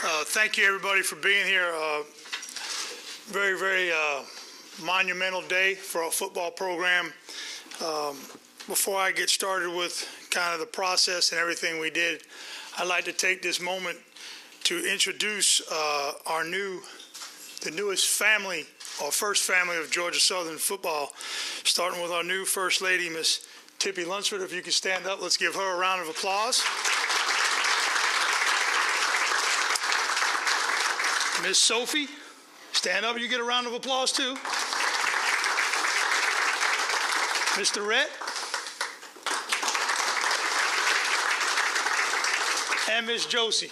Thank you, everybody, for being here. Very, very monumental day for our football program. Before I get started with kind of the process and everything we did, I'd like to take this moment to introduce the newest family, or first family of Georgia Southern football, starting with our new First Lady, Miss Tippy Lunsford. If you could stand up, let's give her a round of applause. Miss Sophie, stand up, you get a round of applause too. Mr. Rhett. And Miss Josie.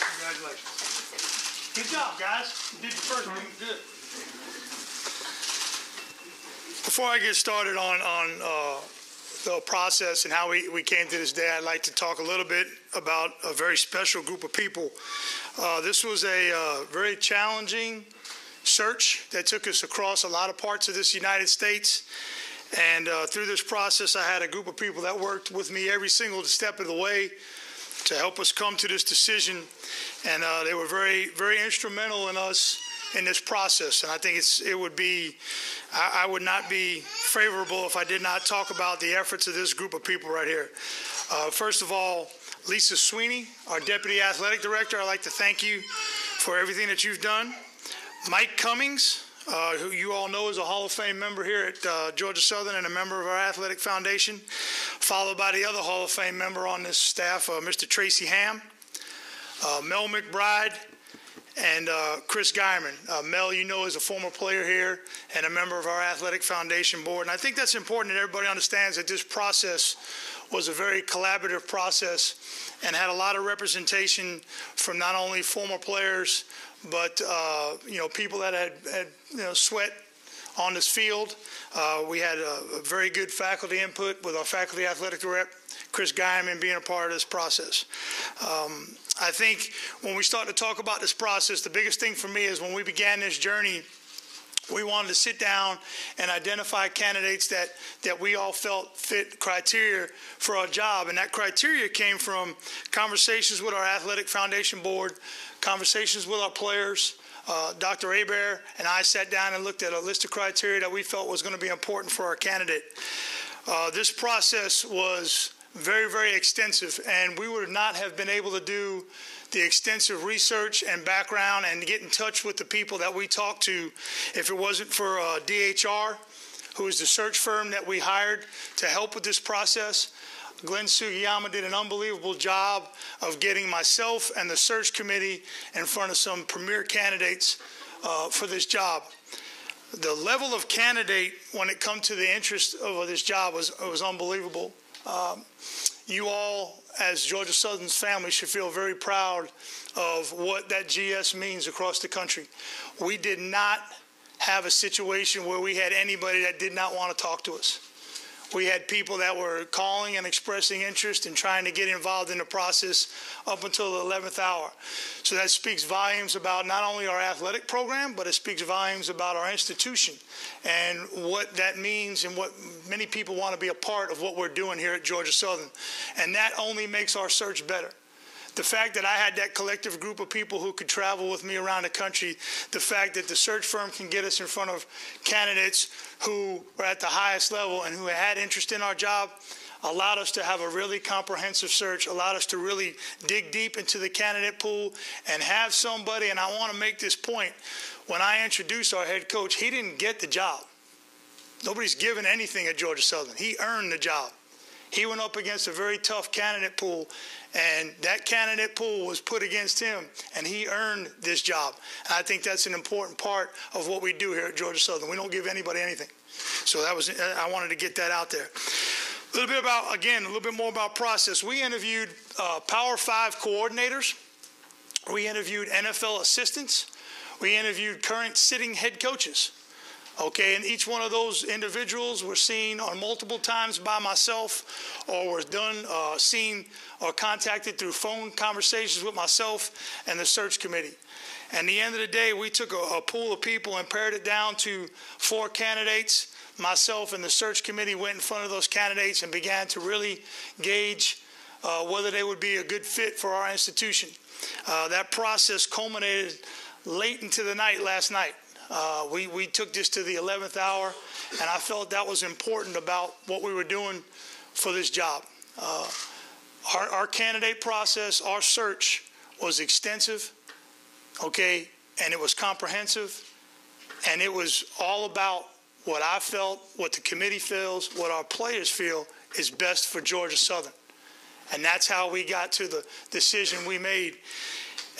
Congratulations. Good job, guys. You did your first one. Good. Before I get started on the process and how we came to this day, I'd like to talk a little bit about a very special group of people. This was a very challenging search that took us across a lot of parts of this United States. And through this process, I had a group of people that worked with me every single step of the way to help us come to this decision. And they were very, very instrumental in us in this process. And I think I would not be favorable if I did not talk about the efforts of this group of people right here. First of all, Lisa Sweeney, our Deputy Athletic Director, I'd like to thank you for everything that you've done. Mike Cummings, who you all know is a Hall of Fame member here at Georgia Southern and a member of our Athletic Foundation, followed by the other Hall of Fame member on this staff, Mr. Tracy Ham, Mel McBride, and Chris Guyman. Mel, you know, is a former player here and a member of our Athletic Foundation board. And I think that's important that everybody understands that this process was a very collaborative process and had a lot of representation from not only former players, but people that had sweat on this field. We had a very good faculty input with our faculty athletic director, Chris Guyman, being a part of this process. I think when we start to talk about this process, the biggest thing for me is when we began this journey, we wanted to sit down and identify candidates that we all felt fit criteria for our job. And that criteria came from conversations with our Athletic Foundation board, conversations with our players. Dr. Hebert and I sat down and looked at a list of criteria that we felt was going to be important for our candidate. This process was very, very extensive, and we would not have been able to do the extensive research and background and get in touch with the people that we talked to if it wasn't for DHR, who is the search firm that we hired to help with this process. Glenn Sugiyama did an unbelievable job of getting myself and the search committee in front of some premier candidates for this job. The level of candidate when it comes to the interest of this job was unbelievable. You all, as Georgia Southern's family, should feel very proud of what that GS means across the country. We did not have a situation where we had anybody that did not want to talk to us. We had people that were calling and expressing interest and trying to get involved in the process up until the 11th hour. So that speaks volumes about not only our athletic program, but it speaks volumes about our institution and what that means and what many people want to be a part of what we're doing here at Georgia Southern. And that only makes our search better. The fact that I had that collective group of people who could travel with me around the country, the fact that the search firm can get us in front of candidates who were at the highest level and who had interest in our job, allowed us to have a really comprehensive search, allowed us to really dig deep into the candidate pool and have somebody, and I want to make this point, when I introduced our head coach, he didn't get the job. Nobody's given anything at Georgia Southern. He earned the job. He went up against a very tough candidate pool, and that candidate pool was put against him, and he earned this job. And I think that's an important part of what we do here at Georgia Southern. We don't give anybody anything. So I wanted to get that out there. A little bit more about process. We interviewed Power 5 coordinators. We interviewed NFL assistants. We interviewed current sitting head coaches. Okay, and each one of those individuals were seen on multiple times by myself or was seen or contacted through phone conversations with myself and the search committee. And at the end of the day, we took a pool of people and pared it down to 4 candidates. Myself and the search committee went in front of those candidates and began to really gauge whether they would be a good fit for our institution. That process culminated late into the night last night. We took this to the 11th hour, and I felt that was important about what we were doing for this job. Our candidate process, our search was extensive, okay, and it was comprehensive, and it was all about what I felt, what the committee feels, what our players feel is best for Georgia Southern. And that's how we got to the decision we made.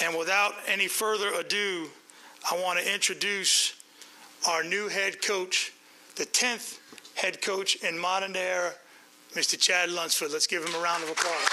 And without any further ado, I want to introduce our new head coach, the 10th head coach in modern era, Mr. Chad Lunsford. Let's give him a round of applause.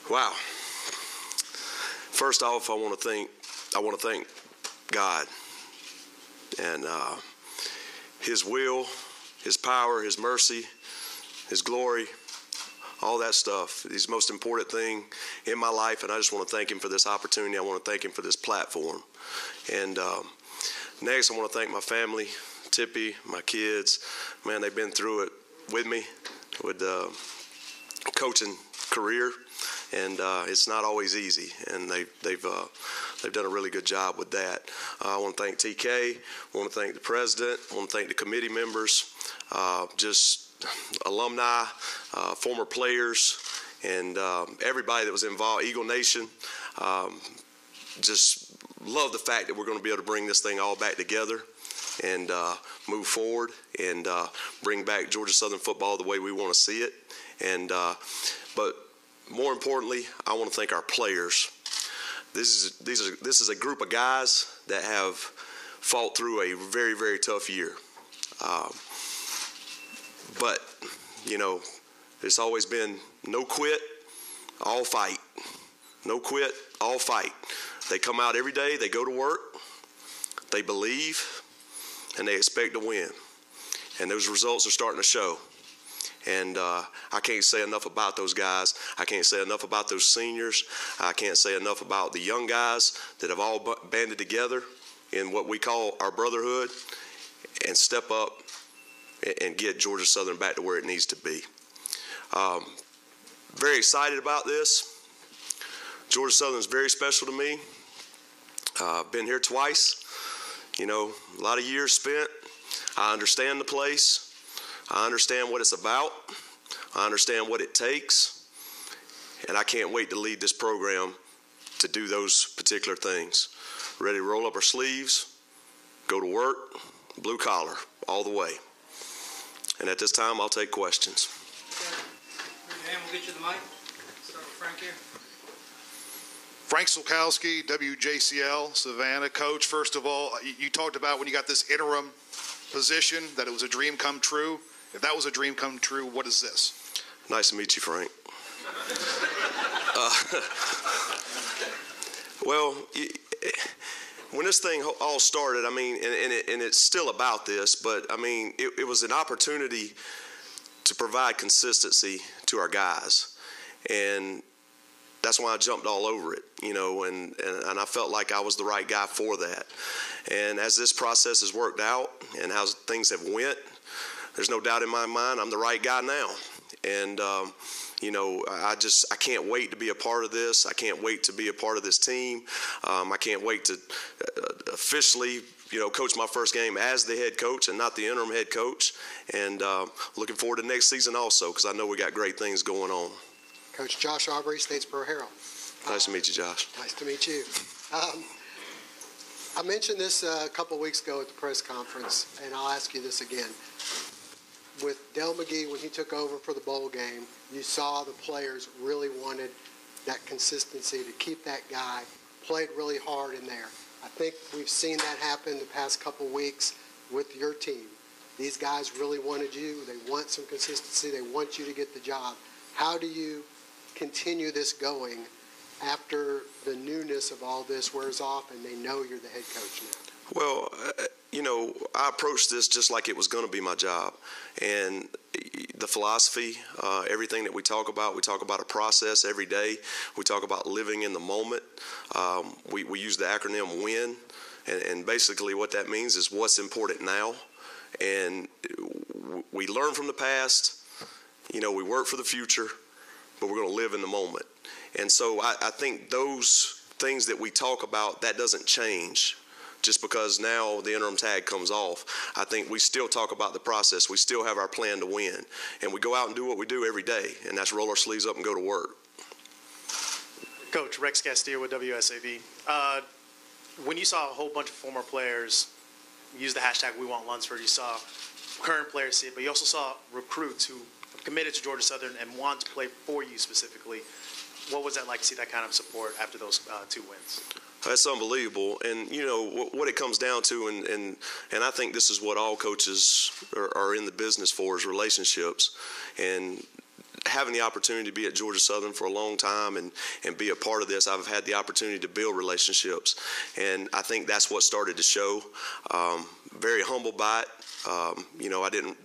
Wow. First off, I want to thank God and His will, His power, His mercy, His glory, all that stuff. He's the most important thing in my life, and I just want to thank Him for this opportunity. I want to thank Him for this platform. And next, I want to thank my family, Tippy, my kids. Man, they've been through it with me with the coaching career. And it's not always easy, and they've done a really good job with that. I want to thank TK. I want to thank the president. I want to thank the committee members, just alumni, former players, and everybody that was involved. Eagle Nation. Just love the fact that we're going to be able to bring this thing all back together and move forward and bring back Georgia Southern football the way we want to see it. And but more importantly, I want to thank our players. This is a group of guys that have fought through a very, very tough year. But, you know, it's always been no quit, all fight. No quit, all fight. They come out every day, they go to work, they believe, and they expect to win. And those results are starting to show. And I can't say enough about those guys. I can't say enough about those seniors. I can't say enough about the young guys that have all banded together in what we call our brotherhood and step up and get Georgia Southern back to where it needs to be. Very excited about this. Georgia Southern is very special to me. I've been here twice. You know, a lot of years spent. I understand the place. I understand what it's about. I understand what it takes. And I can't wait to lead this program to do those particular things. Ready to roll up our sleeves, go to work, blue collar, all the way. And at this time, I'll take questions. Okay. We'll get you the mic. Start with Frank here. Frank Sulkowski, WJCL, Savannah. Coach, first of all, you talked about when you got this interim position that it was a dream come true. If that was a dream come true, what is this? Nice to meet you, Frank. Well, when this thing all started, I mean, and it's still about this, but I mean, it was an opportunity to provide consistency to our guys. And that's why I jumped all over it, you know, and I felt like I was the right guy for that. And as this process has worked out and how things have went, there's no doubt in my mind I'm the right guy now. And, you know, I can't wait to be a part of this. I can't wait to be a part of this team. I can't wait to officially, you know, coach my first game as the head coach and not the interim head coach. And looking forward to next season also because I know we got great things going on. Coach Josh Aubrey, Statesboro Herald. Nice to meet you, Josh. Nice to meet you. I mentioned this a couple of weeks ago at the press conference, and I'll ask you this again. With Dell McGee, when he took over for the bowl game, you saw the players really wanted that consistency to keep that guy, played really hard in there. I think we've seen that happen the past couple of weeks with your team. These guys really wanted you. They want some consistency. They want you to get the job. How do you continue this going after the newness of all this wears off and they know you're the head coach now? Well, I approached this just like it was going to be my job. And the philosophy, everything that we talk about a process every day. We talk about living in the moment. We use the acronym WIN. And basically what that means is what's important now. And we learn from the past, we work for the future, but we're going to live in the moment. And so I think those things that we talk about, that doesn't change just because now the interim tag comes off. I think we still talk about the process. We still have our plan to win. And we go out and do what we do every day, and that's roll our sleeves up and go to work. Coach, Rex Castillo with WSAV. When you saw a whole bunch of former players use the hashtag We Want Lunsford, you saw current players see it, but you also saw recruits who committed to Georgia Southern and want to play for you specifically. What was that like to see that kind of support after those 2 wins? That's unbelievable. And, what it comes down to, and I think this is what all coaches are in the business for, is relationships. And having the opportunity to be at Georgia Southern for a long time and be a part of this, I've had the opportunity to build relationships. And I think that's what started to show. Very humbled by it. I didn't...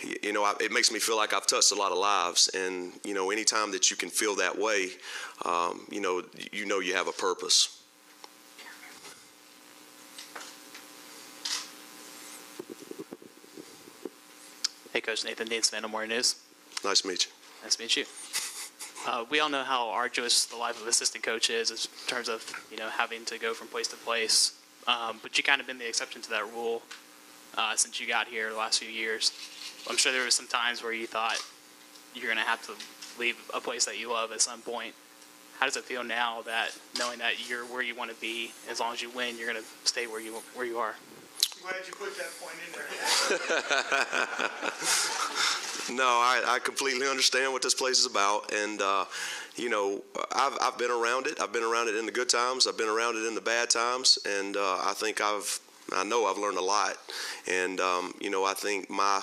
it makes me feel like I've touched a lot of lives, and anytime that you can feel that way, you have a purpose. Hey, Coach Nathan Dean, Savannah Morning News. Nice to meet you. Nice to meet you. We all know how arduous the life of assistant coach is in terms of having to go from place to place, but you kind of been the exception to that rule since you got here the last few years. I'm sure there were some times where you thought you're going to have to leave a place that you love at some point. How does it feel now that knowing that you're where you want to be, as long as you win, you're going to stay where you are? I'm glad you put that point in there. No, I completely understand what this place is about, and I've been around it. I've been around it in the good times. I've been around it in the bad times, and I think I know I've learned a lot, and I think my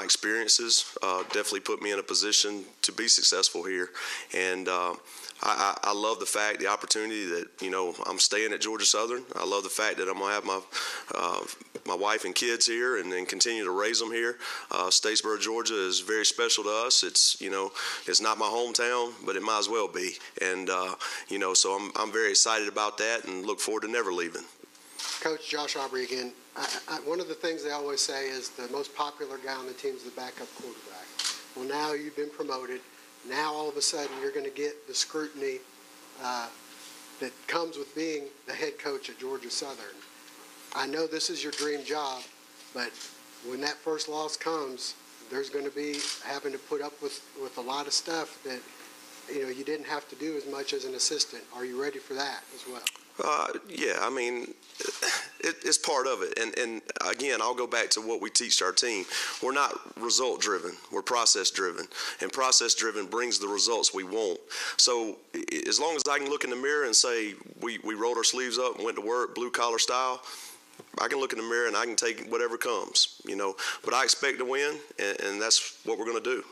experiences definitely put me in a position to be successful here, and I love the fact, the opportunity that I'm staying at Georgia Southern. I love the fact that I'm gonna have my wife and kids here, and then continue to raise them here. Statesboro, Georgia, is very special to us. It's it's not my hometown, but it might as well be, and so I'm very excited about that, and look forward to never leaving. Coach Josh Aubrey again. One of the things they always say is the most popular guy on the team is the backup quarterback. Well, now you've been promoted. Now all of a sudden you're going to get the scrutiny that comes with being the head coach at Georgia Southern. I know this is your dream job, but when that first loss comes, there's going to be having to put up with a lot of stuff that you didn't have to do as much as an assistant. Are you ready for that as well? Yeah, I mean, it's part of it. And again, I'll go back to what we teach our team. We're not result-driven. We're process-driven. And process-driven brings the results we want. So as long as I can look in the mirror and say we rolled our sleeves up and went to work, blue-collar style, I can look in the mirror and I can take whatever comes, But I expect to win, and that's what we're going to do.